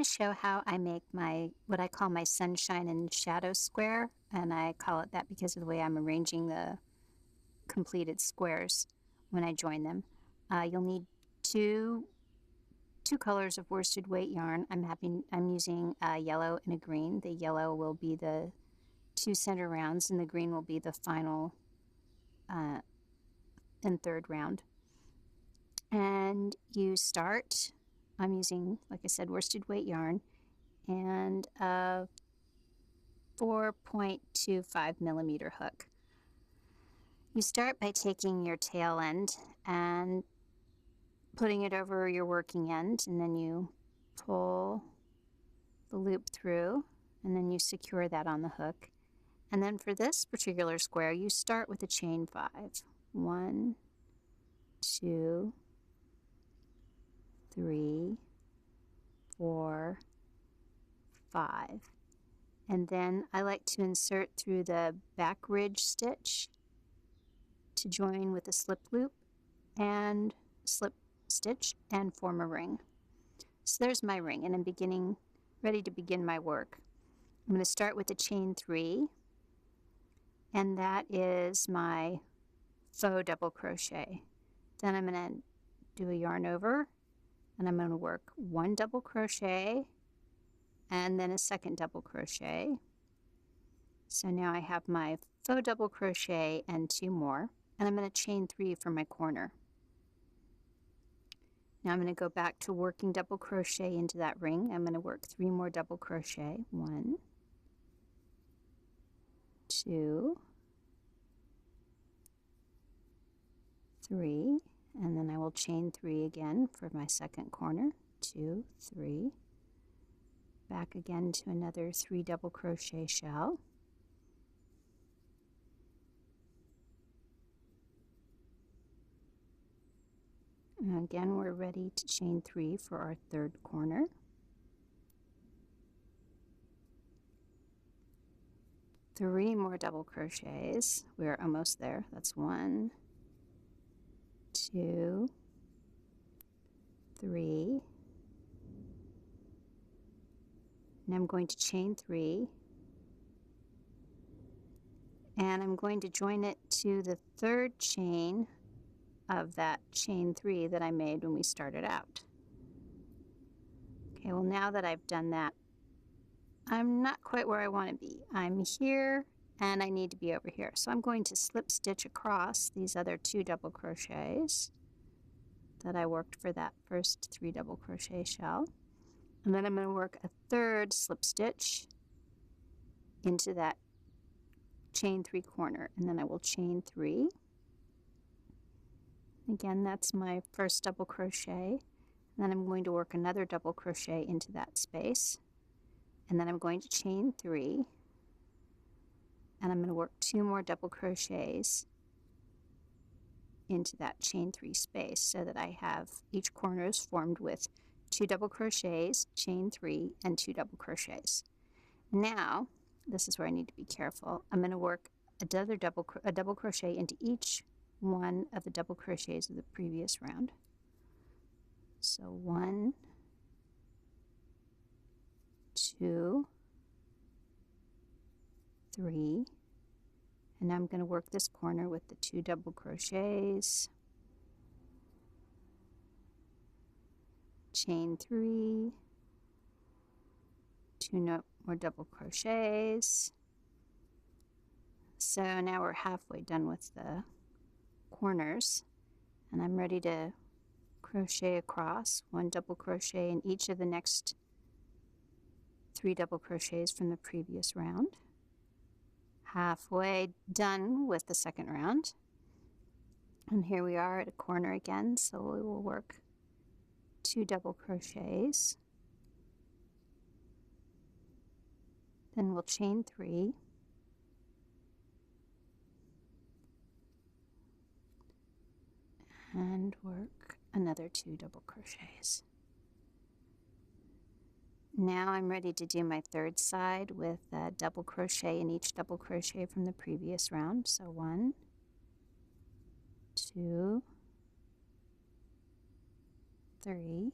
to show how I make what I call my sunshine and shadow square, and I call it that because of the way I'm arranging the completed squares when I join them. You'll need two colors of worsted weight yarn. I'm using a yellow and a green. The yellow will be the 2 center rounds, and the green will be the final and third round. And you start, I'm using, like I said, worsted weight yarn and a 4.25 millimeter hook. You start by taking your tail end and putting it over your working end, and then you pull the loop through, and then you secure that on the hook. And then for this particular square, you start with a chain 5. 1, 2, 3, 4, 5. And then I like to insert through the back ridge stitch to join with a slip loop and slip stitch and form a ring. So there's my ring, and I'm ready to begin my work. I'm going to start with a chain 3, and that is my faux double crochet. Then I'm going to do a yarn over, and I'm going to work 1 double crochet and then a second double crochet. So now I have my faux double crochet and 2 more, and I'm going to chain 3 for my corner. Now I'm going to go back to working double crochet into that ring. I'm going to work 3 more double crochet. 1, 2, 3, and then I will chain 3 again for my second corner. 2, 3, back again to another 3 double crochet shell. And again, we're ready to chain 3 for our third corner. Three more double crochets. We're almost there. That's 1, 2, 3. And I'm going to chain 3. And I'm going to join it to the third chain of that chain 3 that I made when we started out. Okay, well, now that I've done that, I'm not quite where I want to be. I'm here and I need to be over here. So I'm going to slip stitch across these other 2 double crochets that I worked for that first 3 double crochet shell. And then I'm going to work a third slip stitch into that chain 3 corner, and then I will chain 3. Again, that's my first double crochet. And then I'm going to work another double crochet into that space, and then I'm going to chain 3, and I'm going to work 2 more double crochets into that chain 3 space, so that I have each corner is formed with 2 double crochets, chain 3, and 2 double crochets. Now, this is where I need to be careful. I'm going to work a double crochet into each one of the double crochets of the previous round. So 1, 2, 3, and now I'm going to work this corner with the 2 double crochets, chain 3, 2 more double crochets. So now we're halfway done with the corners, and I'm ready to crochet across 1 double crochet in each of the next 3 double crochets from the previous round. Halfway done with the second round, and here we are at a corner again, so we will work 2 double crochets, then we'll chain 3, and work another 2 double crochets. Now I'm ready to do my third side with a double crochet in each double crochet from the previous round. So 1, 2, 3,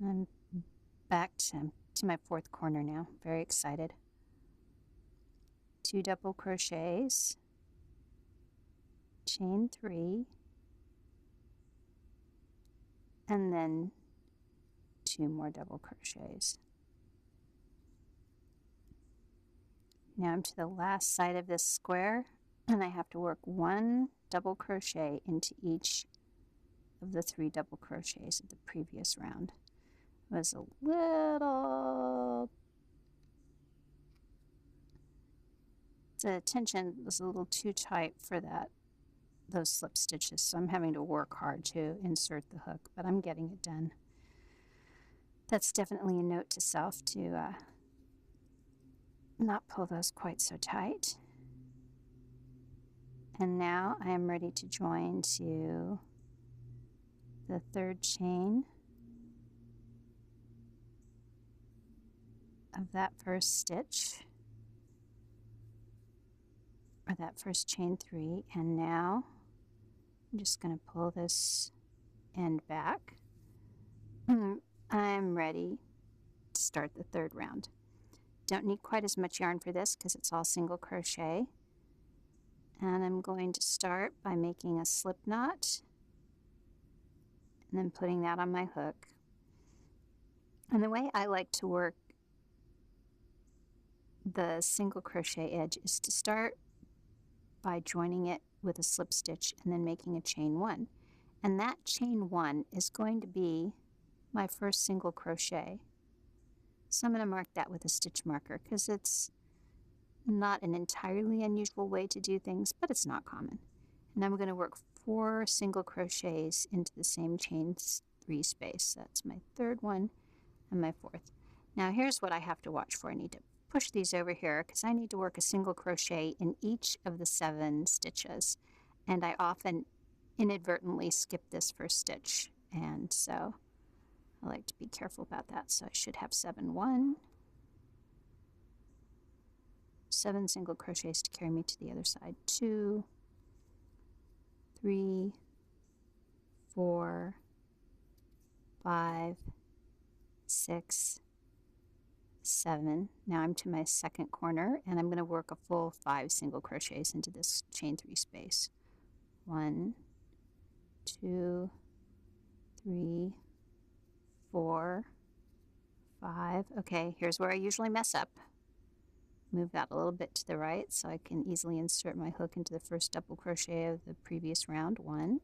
I'm back to my fourth corner now. Very excited. 2 double crochets, chain 3, and then 2 more double crochets. Now I'm to the last side of this square, and I have to work 1 double crochet into each of the 3 double crochets of the previous round. It was a little, the tension was a little too tight for those slip stitches, so I'm having to work hard to insert the hook, but I'm getting it done. That's definitely a note to self to not pull those quite so tight. And now I am ready to join to the 3rd chain of that first stitch, or that first chain 3, and now I'm just going to pull this end back. I'm ready to start the 3rd round. Don't need quite as much yarn for this because it's all single crochet. And I'm going to start by making a slip knot and then putting that on my hook. And the way I like to work the single crochet edge is to start by joining it with a slip stitch and then making a chain 1. And that chain 1 is going to be my first single crochet. So I'm going to mark that with a stitch marker because it's not an entirely unusual way to do things, but it's not common. And I'm going to work 4 single crochets into the same chain 3 space. That's my 3rd one and my 4th. Now here's what I have to watch for. I need to push these over here because I need to work a single crochet in each of the 7 stitches, and I often inadvertently skip this first stitch, and so I like to be careful about that. So I should have 7 single crochets to carry me to the other side. 2, 3, 4, 5, 6, 7. Now I'm to my 2nd corner, and I'm going to work a full 5 single crochets into this chain 3 space. 1, 2, 3, 4, 5. Okay, here's where I usually mess up. Move that a little bit to the right so I can easily insert my hook into the first double crochet of the previous round. 1,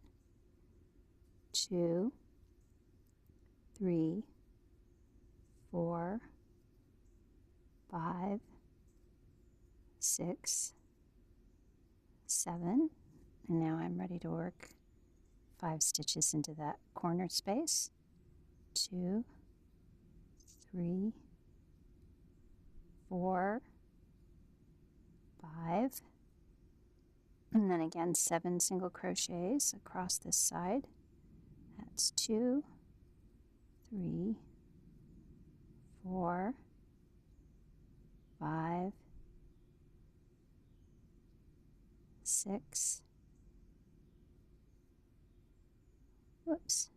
2, 3, 4, 5, 6, 7, and now I'm ready to work 5 stitches into that corner space. 2, 3, 4, 5, and then again 7 single crochets across this side. That's 2, 3, 4, 5, 6, whoops,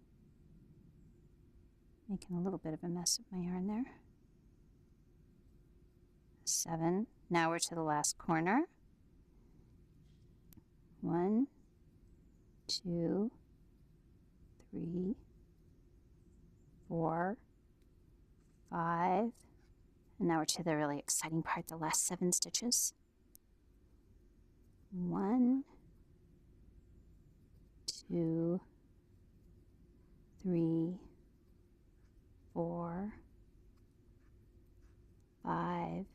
making a little bit of a mess of my yarn there. 7. Now we're to the last corner. 1, 2, 3, 4, 5, and now we're to the really exciting part, the last 7 stitches. 1, 2, 3, 4, 5,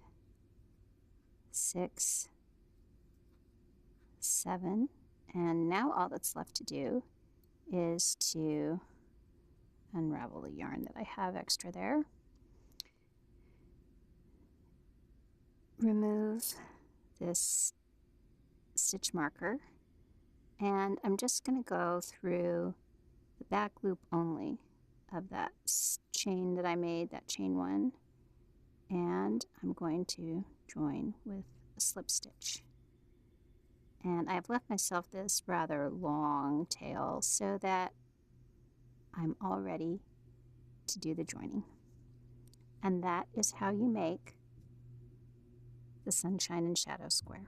6, 7, and now all that's left to do is to unravel the yarn that I have extra there. Remove this stitch marker, and I'm just going to go through the back loop only of that chain that I made, that chain 1, and I'm going to join with a slip stitch. And I've left myself this rather long tail so that I'm all ready to do the joining. And that is how you make the sunshine and shadow square.